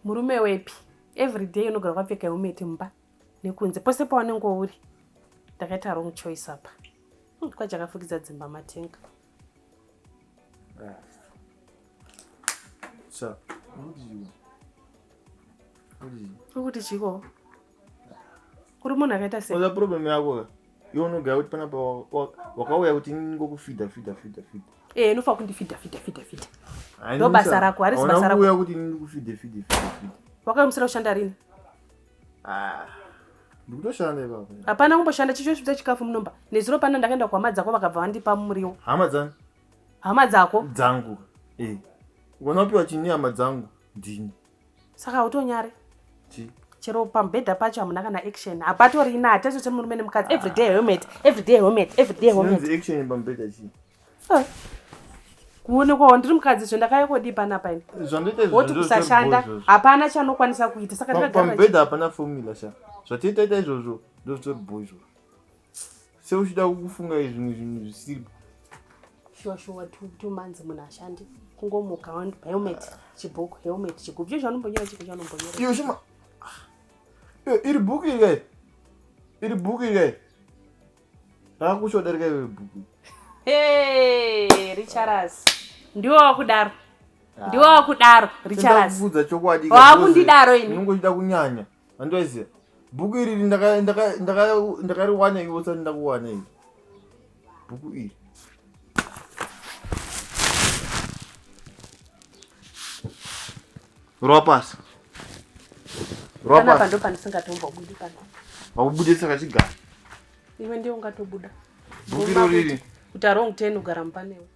Murume wepi? Every day unogara kwapfeka helmet mumba nekunze pose pawanenge uri. Ndakaita wrong choice apa. Kwachakafukidza dzimba matenga. Sa. Kuti chiko. Kuri munhu akaita sei? Oza problem yako. Iwe unogara kuti panapa wakauya kuti ngokufida. Inofa kundifida. Ndo basa rako, harisi basa rako. Unauya kuti ngokufida. Wakamusira kushanda rini? Ndikutoshanda baba. Hapana kumboshanda chicho chikafu munomba. Nezuro pano ndakaenda kwa hama dzako vakabva vandipa muriwo. Hama dzangu? Hama dzako? Dzangu. Unopiwa chini hama dzangu? Ndini. Saka utonyare? Chero pambedha pacho hamuna kana action. Hapatori ina atacho chemurume nemukadzi. Everyday helmet. Sinzi action pambedha chi. Kuonekwa ndiri mukadzi zvendakayekodi panapa ini. Zvandoita woti kusashanda hapana chanokwanisa kuita saka ndakagara pambedha hapana formula sha. Zvatiita izvozvo ndozveboy izvo. Se uchida kufunga izvinhu zvisiri. Shuwa 2 months munhu ashandi. Kungomuka wandu helmet chibhuku helmet chigubvu izvo anombonyera chiko chanombonyera. Iyo shima. Iri bhuku iri. Rakushodereka iwe bhuku. Richards. Ndiwo wakudaro Richards. Ndakuvudza chokwadi. Wakundidaro ini. Unongochida kunyanya. Andoziya. Bhuku iri ndakariwana iwe usati ndakuwana iwe. Bhuku iri. Ropasa. Panapa ndo pandisingatombobuda pano. Wakubude saka chigara. Iwe ndio ungatobuda. Bhuku iri. Kuti wrong 10 ugara mupanewe.